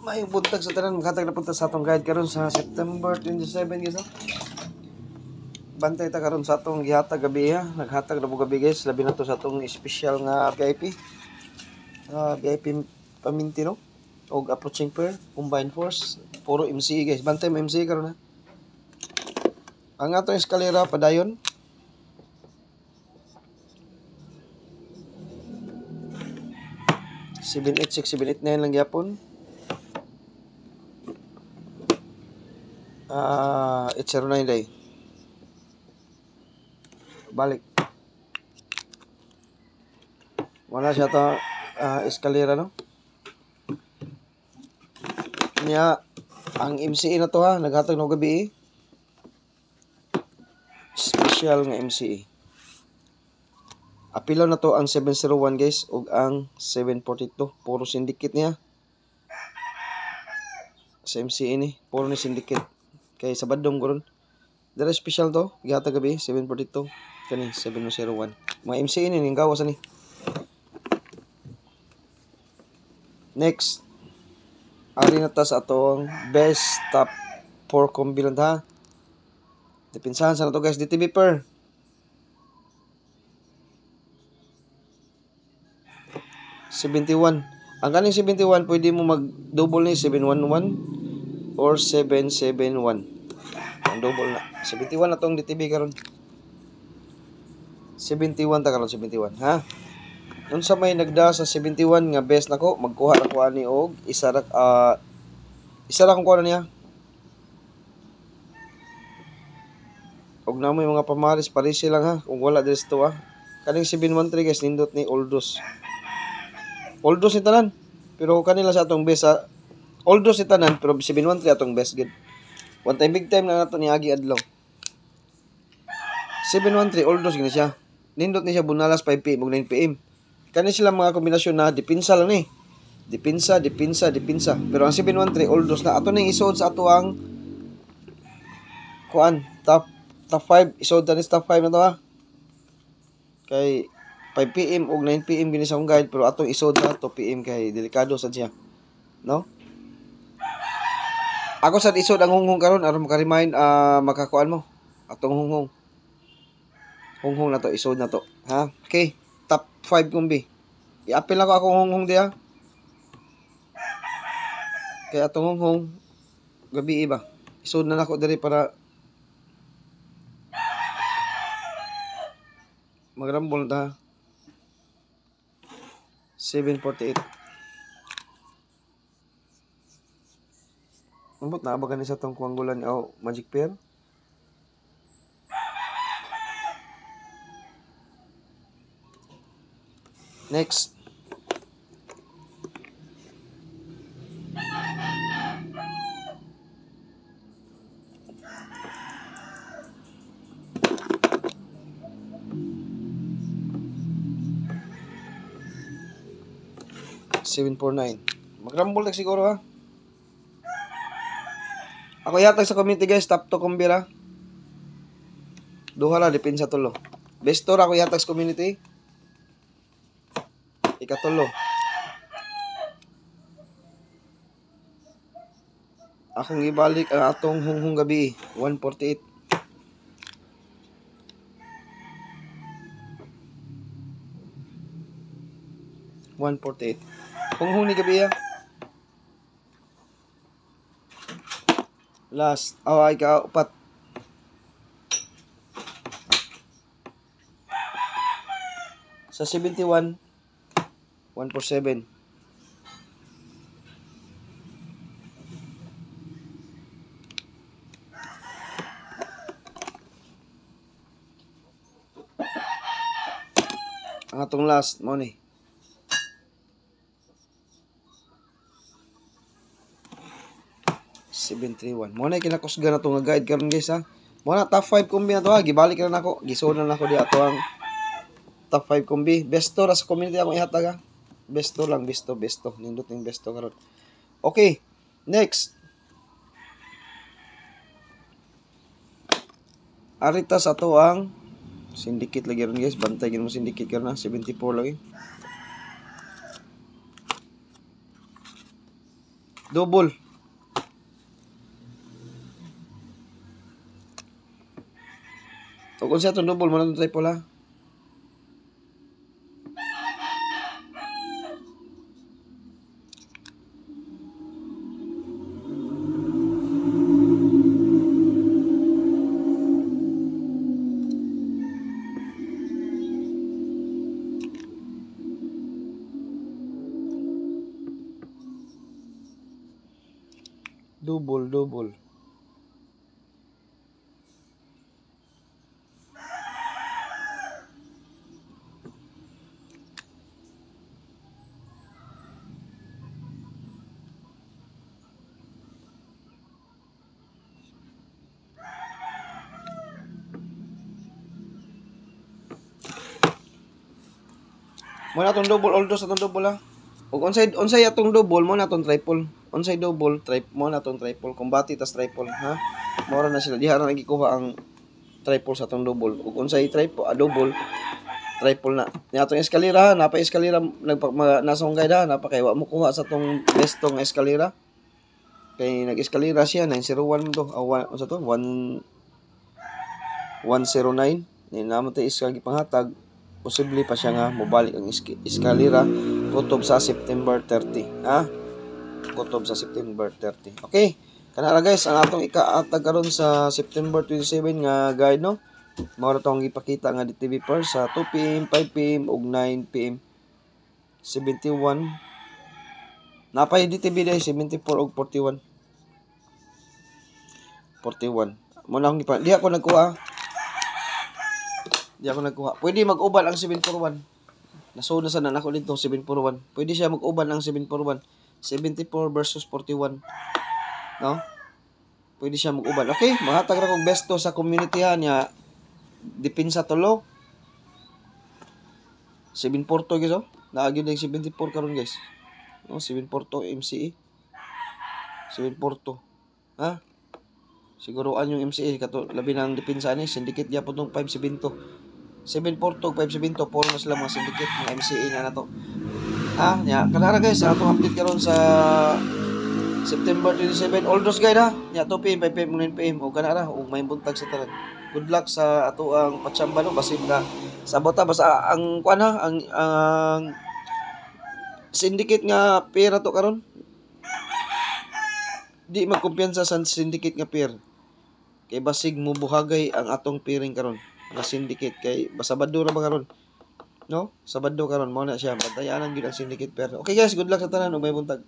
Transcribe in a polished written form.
May buntag sa tanan, maghatag na punta sa atong guide karon sa September 27 guys. Bantay ta karon sa atong gihatag gabi ha. Naghatag na mo gabi guys, labi na to sa atong special nga VIP. VIP paminti no. Og approaching pair, combined force, puro MCE guys. Bantay mo MCE karon ha. Ang atong eskalera padayon. Seven 789 lang gyapon. It's 09 day. Balik. Wala siya to eskalera no. Nya ang MCE na to ha, naghatag no gabi. Special nga MCE. Apilaw na to ang 701 guys ug ang 742, puro syndicate niya. Sa MCE ni, puro ni syndicate. Kay sa badong goron. Dara special to, gihatag gabi 742 kani 701. Mga MCE ni ning gawas ani. Next, ari na ta sa atong best top 4 combinant ha. Dipinsahan sa na to guys, DTB per. $71. Ang kaning 71 pwede mo mag-double ni 711 or 771. Ang double na. 71 na tong DTB karon. 71 ta karon 71 ha. Unsa may nagda sa 71 nga best nako, magkuha ra ko ani og isa ra kung kuha niya. Og na mo mga pamaris parisi lang ha, kung wala dres to ha. Kaning 713 guys nindot ni Oldos. Oldos ni tanan. Pero kanila sa atong best ha. Oldos ni tanan pero 713 atong best gid. One time big time na nato ni agi adlaw. 713 Oldos gini siya. Nindot ni siya bunalas 5 PM ug 9 PM. Kani sila mga kombinasyon na dipinsa lang ni. Dipinsa. Pero ang 713 Oldos na ato ning isod sa ato ang kuan top 5 isod ta ni top 5 na to ha. Kay 5 PM ug 9 PM gini sa akong guide pero atong isod sa 2 PM kay delikado sad siya. No? Ako sad isod ang hunghong karon aron maka-remind makakuan mo atong hunghong. Hunghong na to, isod na to. Ha? Okay. Top 5 kumbi. I-appeal ako akong hunghong diya. Kaya atong hunghong gabi iba. Isod na nako diri para magrambol ta. 748. Ambot na ba kani sa tong kuanggulan o magic pair? Next. $749. Magrambol tag siguro ha. Ako yatag sa community guys, top to kumbira. Duha ra dipin sa tulo. Best tour ako yatag sa community. Ikatulo. Akong ibalik ang atong hunghong gabi, 148. Hunghong ni gabi ya. Last, ay ka upat. Sa 71, 147. Ang atong last mo ni. Mo na kinakusga na to nga guide karon guys ha. Mo na top 5 kombi na to ha. Gibalik na nako. Gisod na nako di ato ang top 5 kombi. Besto ra sa community akong ihatag ha. Besto lang, besto. Nindot ning besto karon. Okay. Next. Arita sa ato ang syndicate lagi ron guys. Bantay gid mo syndicate karon na 74 lagi. Double. O kung siya itong double, mo na itong triple ha. Double. Mo na itong double, all dos atong double ha. Ug unsay atong double, mo na itong triple. Unsay double, mo na itong triple. Kumbati tas triple ha. Mora na sila. Diha na nagikuha ang triple sa atong double. Ug unsay triple, double, triple na. Ni atong eskalera, napa eskalera nasonggay da, napa kay wa mo kuha sa atong best tong eskalera. Kay nag-eskalera siya 901 mo to. Unsa to? 109. Ni namo tay iskal gipanghatag. Posible pa siya nga mobalik ang eskalera kutob sa September 30. Ha? Kutob sa September 30. Okay. Kana guys, ang atong ikaatag karon sa September 27 nga guide no. Mao ra tong ipakita nga DTV per sa 2 PM, 5 PM ug 9 PM. 71. Napay DTV day 74 ug 41. 41. Mo na akong di ako nagkuha. Pwede mag-uban ang 741. Nasuna sa nanako dito 741. Pwede siya mag-uban ang 741. 74 versus 41. No? Pwede siya mag-uban. Okay, mahatag ra kog besto sa community ha niya. Depensa tulo. 742 guys oh. Naagyo ng 74 karon guys. No, 742 MCE. 742. Ha? Siguroan yung MCE kato labi nang depensa ni syndicate gyapon tong 572. 742 572 puro na sila mga syndicate mga MCA na to. Ha, nya kanara guys, atong update karon sa September 27 all those guys ha. Nya 2 PM 5 PM 9 PM o kanara ug may buntag sa tanan. Good luck sa ato ang patsamba no basin ka sa bota basta ang kuan ha ang syndicate nga pera to karon. Di magkumpiyansa sa syndicate nga pair. Kay basig mo buhagay ang atong piring karon. Nga syndicate kay Sabado ra ba karon? No? Sabado karon mo na siya. Bantayan ang gyud ang syndicate pair. Okay guys, good luck sa tanan ug may buntag.